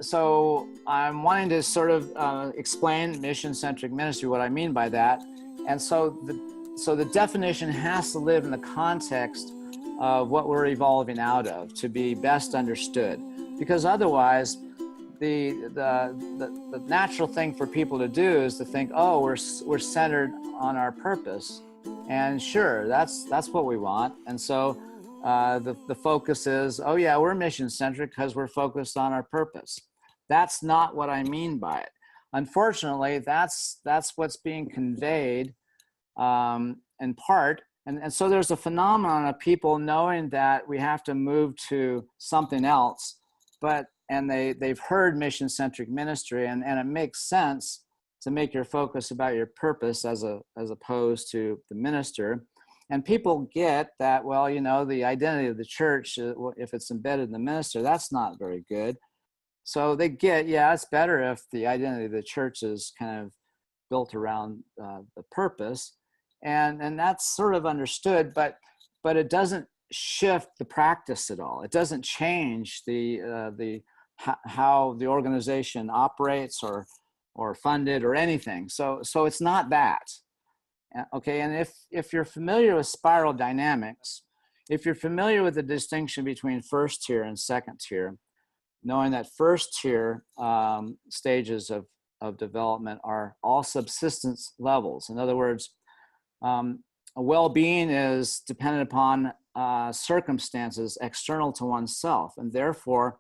so I'm wanting to sort of explain mission-centric ministry, what I mean by that. And so the definition has to live in the context of what we're evolving out of to be best understood. Because otherwise, the natural thing for people to do is to think, oh, we're centered on our purpose. And sure, that's what we want. And so the focus is, oh yeah, we're mission-centric because we're focused on our purpose. That's not what I mean by it. Unfortunately, that's what's being conveyed in part. And so there's a phenomenon of people knowing that we have to move to something else, and they've heard mission-centric ministry, and it makes sense to make your focus about your purpose as opposed to the minister. And people get that, well, you know, the identity of the church, if it's embedded in the minister, that's not very good. So they get, yeah, it's better if the identity of the church is kind of built around the purpose. And that's sort of understood, but it doesn't shift the practice at all. It doesn't change how the organization operates or funded or anything. So it's not that. Okay, and if you're familiar with spiral dynamics, if you're familiar with the distinction between first tier and second tier, knowing that first tier stages of development are all subsistence levels. In other words, well-being is dependent upon circumstances external to oneself, and therefore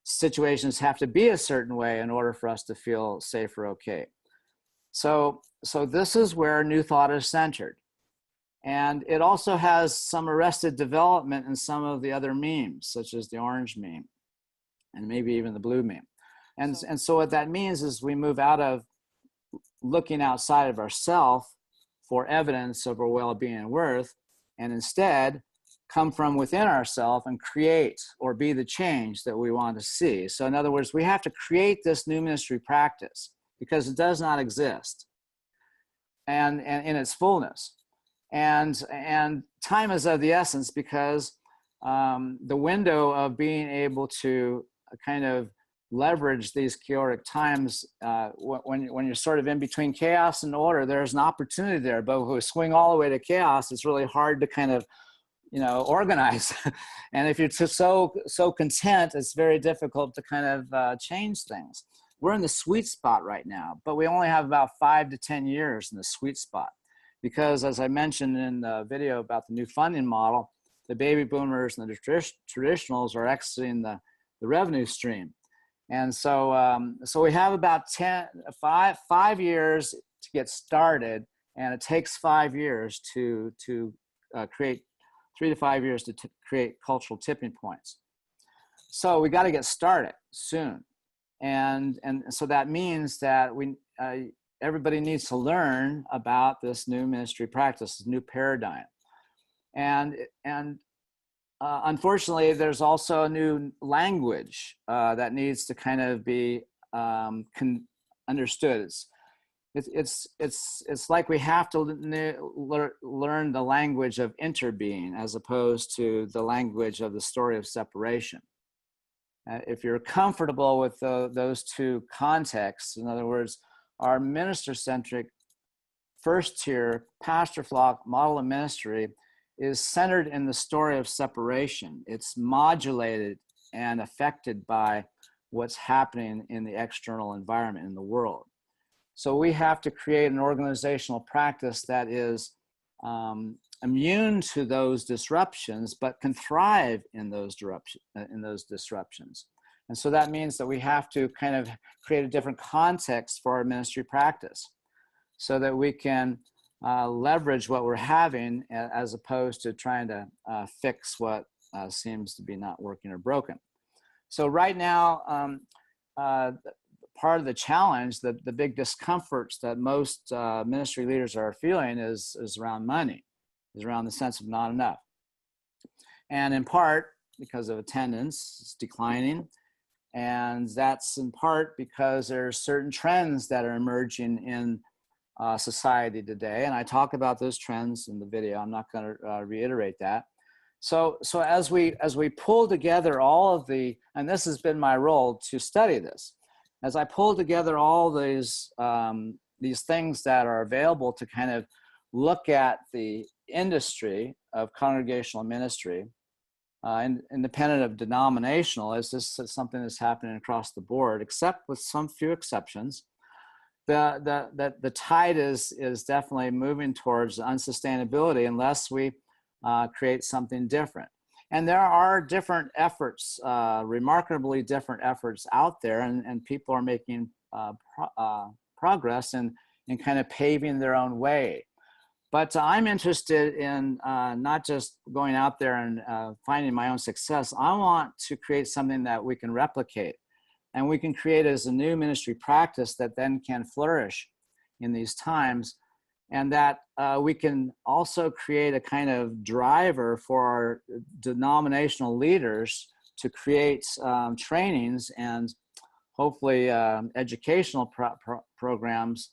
situations have to be a certain way in order for us to feel safe or okay. So this is where New Thought is centered. And it also has some arrested development in some of the other memes, such as the orange meme, and maybe even the blue meme. And so what that means is we move out of looking outside of ourselves for evidence of our well-being and worth, and instead come from within ourselves and create or be the change that we want to see. So in other words, we have to create this new ministry practice because it does not exist and in its fullness. And time is of the essence because the window of being able to kind of leverage these chaotic times, when you're sort of in between chaos and order, there's an opportunity there. But if we swing all the way to chaos, it's really hard to kind of, you know, organize. And if you're so content, it's very difficult to kind of change things. We're in the sweet spot right now, but we only have about 5 to 10 years in the sweet spot. Because as I mentioned in the video about the new funding model, the baby boomers and the traditionals are exiting the revenue stream. And so we have about 5 years to get started, and it takes 5 years to create 3 to 5 years to create cultural tipping points. So we got to get started soon. And so that means that everybody needs to learn about this new ministry practice, this new paradigm. And unfortunately, there's also a new language that needs to kind of be understood. It's like we have to learn the language of interbeing as opposed to the language of the story of separation. If you're comfortable with those two contexts, in other words, our minister-centric first-tier pastor flock model of ministry is centered in the story of separation. It's modulated and affected by what's happening in the external environment in the world. So we have to create an organizational practice that is immune to those disruptions, but can thrive in those disruptions. And so that means that we have to kind of create a different context for our ministry practice so that we can leverage what we're having as opposed to trying to fix what seems to be not working or broken. So right now, part of the challenge, the big discomforts that most ministry leaders are feeling is around money, is around the sense of not enough. And in part because of attendance, it's declining. And that's in part because there are certain trends that are emerging in society today. And I talk about those trends in the video. I'm not going to reiterate that. So as we pull together all of the, and this has been my role to study this, as I pull together all these things that are available to kind of look at the industry of congregational ministry, independent of denominational, as this is something that's happening across the board, except with some few exceptions. The tide is definitely moving towards unsustainability unless we create something different. And there are different efforts, remarkably different efforts out there, and people are making progress in kind of paving their own way. But I'm interested in not just going out there and finding my own success. I want to create something that we can replicate, and we can create as a new ministry practice that then can flourish in these times, and that we can also create a kind of driver for our denominational leaders to create trainings and hopefully educational programs,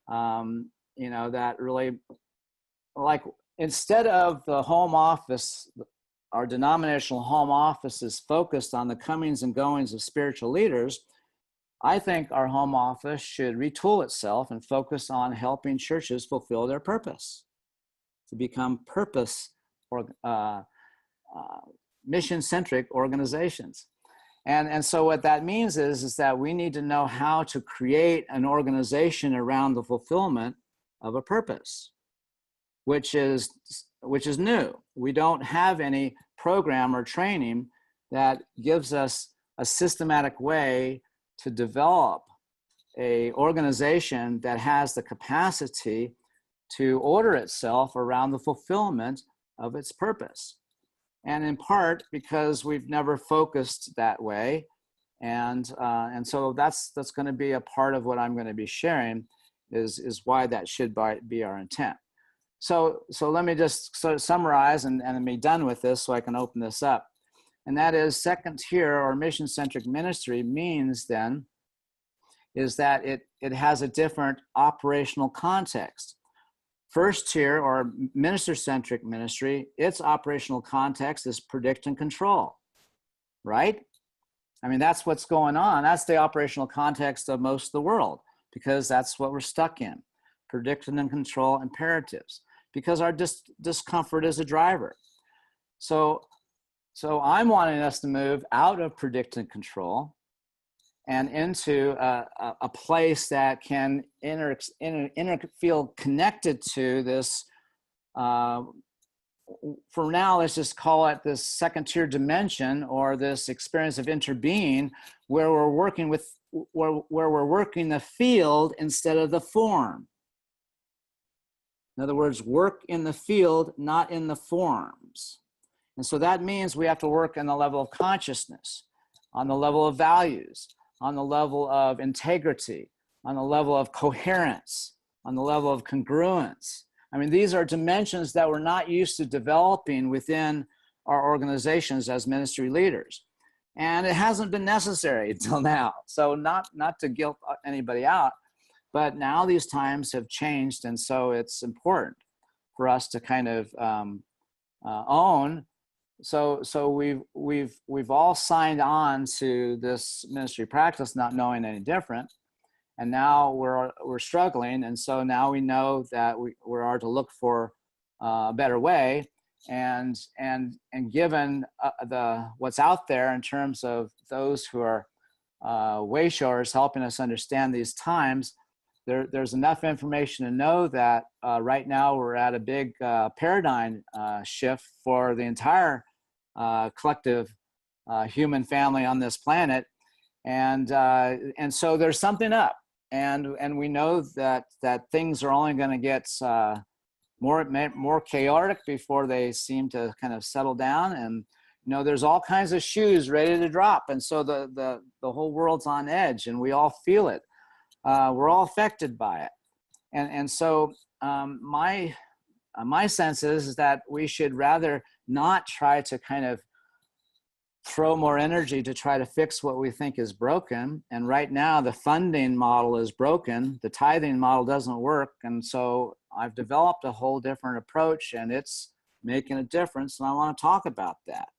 that really, like, instead of the home office, our denominational home office is focused on the comings and goings of spiritual leaders. I think our home office should retool itself and focus on helping churches fulfill their purpose, to become purpose or mission-centric organizations. And so what that means is that we need to know how to create an organization around the fulfillment of a purpose, which is new. We don't have any program or training that gives us a systematic way to develop a organization that has the capacity to order itself around the fulfillment of its purpose. And in part because we've never focused that way. And so that's going to be a part of what I'm going to be sharing, is why that should be our intent. So let me just sort of summarize and be done with this so I can open this up. And that is, second tier or mission-centric ministry means then is that it has a different operational context. First tier or minister-centric ministry, its operational context is predict and control, right? I mean, that's what's going on. That's the operational context of most of the world, because that's what we're stuck in. Predict and control imperatives, because our discomfort is a driver. So I'm wanting us to move out of predict and control and into a place that can feel connected to this. For now, let's just call it this second tier dimension, or this experience of interbeing, where we're working where we're working the field instead of the form. In other words, work in the field, not in the forms. And so that means we have to work on the level of consciousness, on the level of values, on the level of integrity, on the level of coherence, on the level of congruence. I mean, these are dimensions that we're not used to developing within our organizations as ministry leaders. And it hasn't been necessary until now. So not to guilt anybody out, but now these times have changed. And so it's important for us to kind of own. So we've all signed on to this ministry practice, not knowing any different, and now we're struggling. And so now we know that we are to look for a better way. And given what's out there in terms of those who are way showers helping us understand these times, there's enough information to know that right now we're at a big paradigm shift for the entire collective human family on this planet, and so there's something up, and we know that things are only going to get more chaotic before they seem to kind of settle down, and there's all kinds of shoes ready to drop, and so the whole world's on edge, and we all feel it. We're all affected by it. And so my sense is that we should rather not try to kind of throw more energy to try to fix what we think is broken. And right now the funding model is broken. The tithing model doesn't work. And so I've developed a whole different approach, and it's making a difference, and I want to talk about that.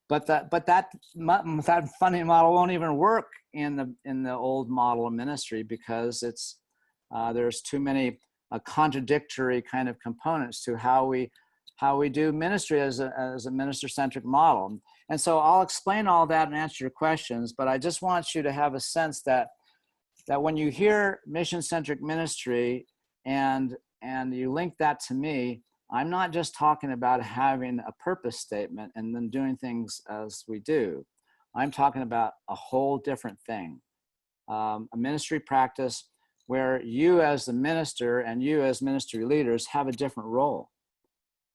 But that funding model won't even work in the old model of ministry, because it's there's too many contradictory kind of components to how we do ministry as a minister-centric model. And so I'll explain all that and answer your questions, but I just want you to have a sense that when you hear mission-centric ministry and you link that to me, I'm not just talking about having a purpose statement and then doing things as we do. I'm talking about a whole different thing, a ministry practice where you as the minister and you as ministry leaders have a different role.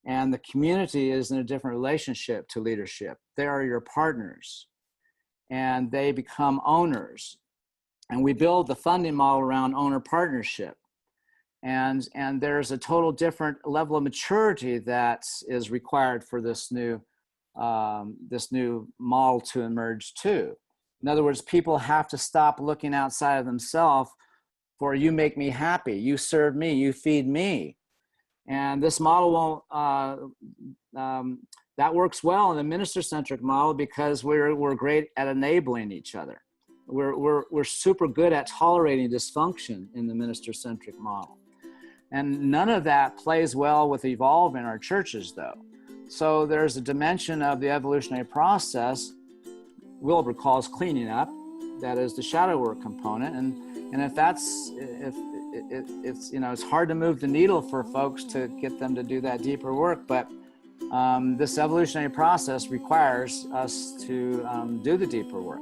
And the community is in a different relationship to leadership. They are your partners, and they become owners. And we build the funding model around owner partnership. And there's a total different level of maturity that is required for this new model to emerge too. In other words, people have to stop looking outside of themselves for you make me happy, you serve me, you feed me. And this model won't, that works well in the minister-centric model because we're great at enabling each other. We're super good at tolerating dysfunction in the minister-centric model. And none of that plays well with Evolve in our churches, though. So there's a dimension of the evolutionary process Wilbur calls cleaning up, that is the shadow work component. And if it's, it's hard to move the needle for folks to get them to do that deeper work, but this evolutionary process requires us to do the deeper work.